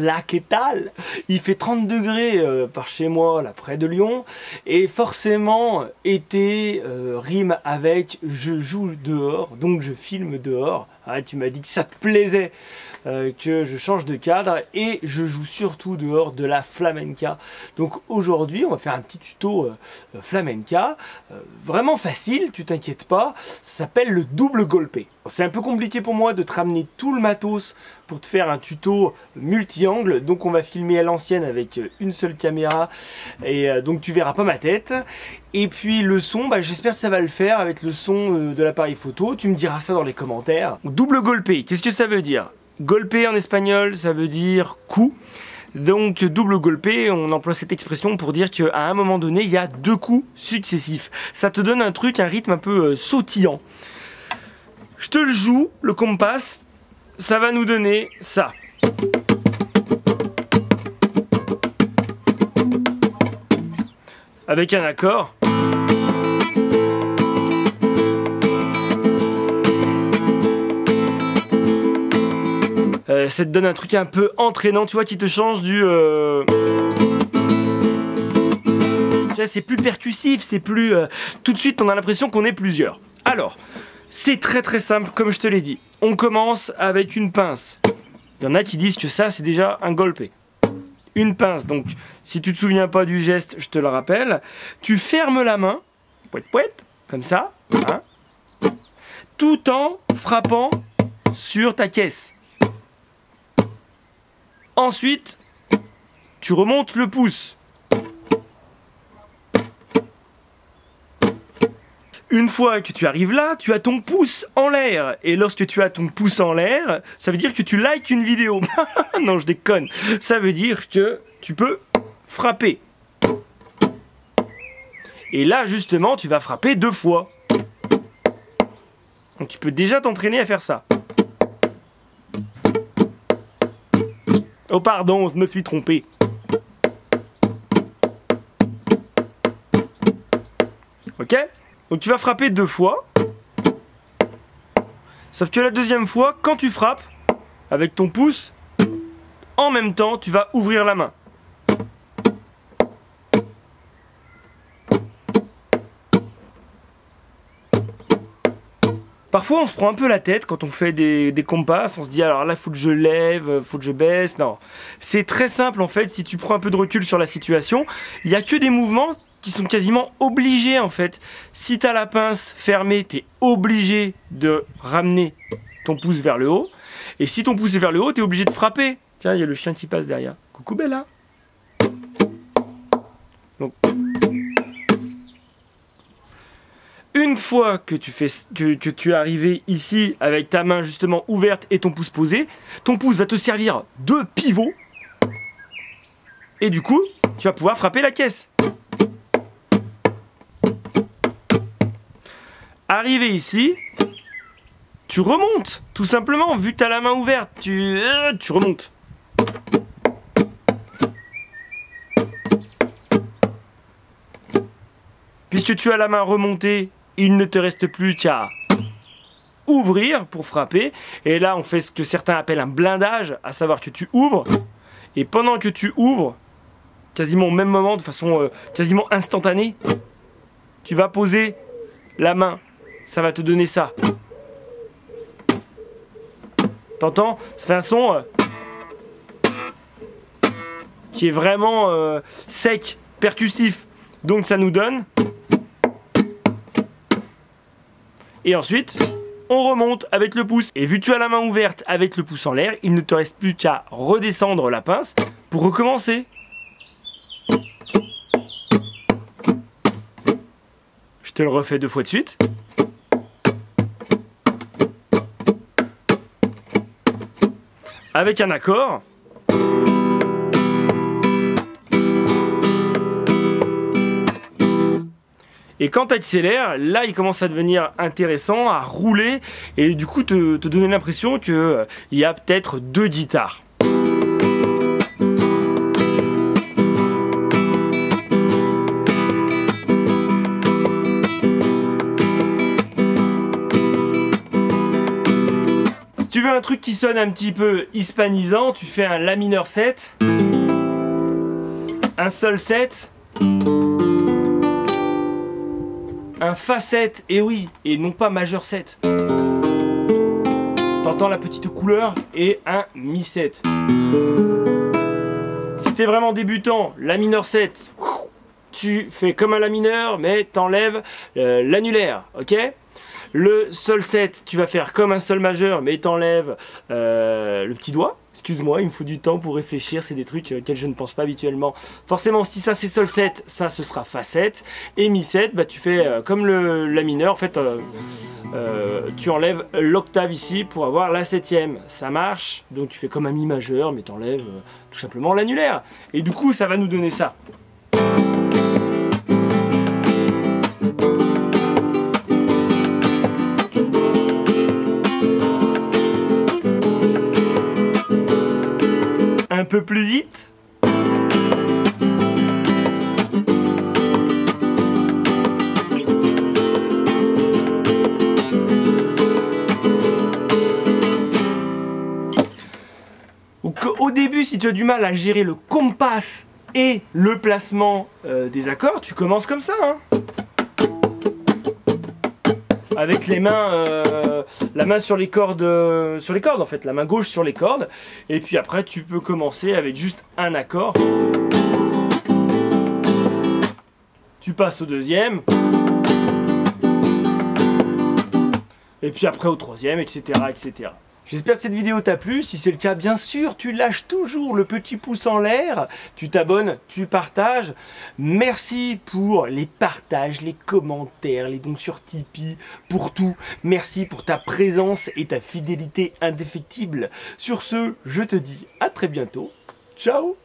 là, qu'est-ce il fait 30 degrés par chez moi, là près de Lyon, et forcément, été rime avec je joue dehors, donc je filme dehors. Ah, tu m'as dit que ça te plaisait que je change de cadre, et je joue surtout dehors de la flamenca. Donc aujourd'hui, on va faire un petit tuto flamenca, vraiment facile, tu t'inquiètes pas, ça s'appelle le double golpe. C'est un peu compliqué pour moi de te ramener tout le matos pour te faire un tuto multi-angle, donc on va filmer à l'ancienne avec une seule caméra, et donc tu verras pas ma tête. Et puis le son, bah, j'espère que ça va le faire avec le son de l'appareil photo, tu me diras ça dans les commentaires. Double golpe, qu'est-ce que ça veut dire? Golpe en espagnol, ça veut dire coup. Donc double golpe, on emploie cette expression pour dire qu'à un moment donné, il y a deux coups successifs. Ça te donne un truc, un rythme un peu sautillant. Je te le joue, le compas, ça va nous donner ça. Avec un accord. Ça te donne un truc un peu entraînant, tu vois, qui te change du... C'est plus percussif, c'est plus... Tout de suite, on a l'impression qu'on est plusieurs. Alors, c'est très simple, comme je te l'ai dit. On commence avec une pince. Il y en a qui disent que ça, c'est déjà un golpe. Une pince, donc si tu te souviens pas du geste, je te le rappelle. Tu fermes la main, pouet pouet, comme ça, hein, tout en frappant sur ta caisse. Ensuite, tu remontes le pouce. Une fois que tu arrives là, tu as ton pouce en l'air. Et lorsque tu as ton pouce en l'air, ça veut dire que tu likes une vidéo. Non, je déconne. Ça veut dire que tu peux frapper. Et là, justement, tu vas frapper 2 fois. Donc tu peux déjà t'entraîner à faire ça. Oh pardon, je me suis trompé. Ok ? Donc tu vas frapper 2 fois. Sauf que la deuxième fois, quand tu frappes, avec ton pouce, en même temps, tu vas ouvrir la main. Parfois on se prend un peu la tête quand on fait des compas, on se dit alors là faut que je lève, faut que je baisse, non. C'est très simple en fait, si tu prends un peu de recul sur la situation, il n'y a que des mouvements qui sont quasiment obligés en fait. Si tu as la pince fermée, tu es obligé de ramener ton pouce vers le haut. Et si ton pouce est vers le haut, tu es obligé de frapper. Tiens, il y a le chien qui passe derrière. Coucou Bella. Donc, une fois que tu es arrivé ici avec ta main justement ouverte et ton pouce posé, ton pouce va te servir de pivot. Et du coup, tu vas pouvoir frapper la caisse. Arrivé ici, tu remontes, tout simplement, vu que tu as la main ouverte, tu remontes. Puisque tu as la main remontée, il ne te reste plus qu'à ouvrir pour frapper. Et là, on fait ce que certains appellent un blindage, à savoir que tu ouvres. Et pendant que tu ouvres, quasiment au même moment, de façon quasiment instantanée, tu vas poser la main. Ça va te donner ça. T'entends? Ça fait un son qui est vraiment sec, percussif. Donc ça nous donne. Et ensuite, on remonte avec le pouce. Et vu que tu as la main ouverte avec le pouce en l'air, il ne te reste plus qu'à redescendre la pince pour recommencer. Je te le refais 2 fois de suite. Avec un accord. Et quand tu accélères, là il commence à devenir intéressant, à rouler, et du coup te donner l'impression qu'il y a peut-être 2 guitares. tu veux un truc qui sonne un petit peu hispanisant, tu fais un La mineur 7, un Sol 7, un Fa 7, et oui, et non pas majeur 7. T'entends la petite couleur, et un Mi 7. Si t'es vraiment débutant, La mineur 7, tu fais comme un La mineur, mais t'enlèves l'annulaire, ok? Le Sol 7, tu vas faire comme un Sol majeur, mais t'enlèves le petit doigt. Excuse-moi, il me faut du temps pour réfléchir, c'est des trucs auxquels je ne pense pas habituellement. Forcément, si ça c'est Sol 7, ça ce sera Fa 7. Et Mi 7, bah, tu fais comme le La mineur, en fait, tu enlèves l'octave ici pour avoir la 7e. Ça marche, donc tu fais comme un Mi majeur, mais t'enlèves tout simplement l'annulaire. Et du coup, ça va nous donner ça. Un peu plus vite. Au début, si tu as du mal à gérer le compas et le placement des accords, tu commences comme ça, hein. Avec les mains, la main sur les cordes en fait, la main gauche sur les cordes, et puis après tu peux commencer avec juste un accord. Tu passes au deuxième, et puis après au troisième, etc., etc. J'espère que cette vidéo t'a plu. Si c'est le cas, bien sûr, tu lâches toujours le petit pouce en l'air, tu t'abonnes, tu partages. Merci pour les partages, les commentaires, les dons sur Tipeee, pour tout. Merci pour ta présence et ta fidélité indéfectible. Sur ce, je te dis à très bientôt. Ciao!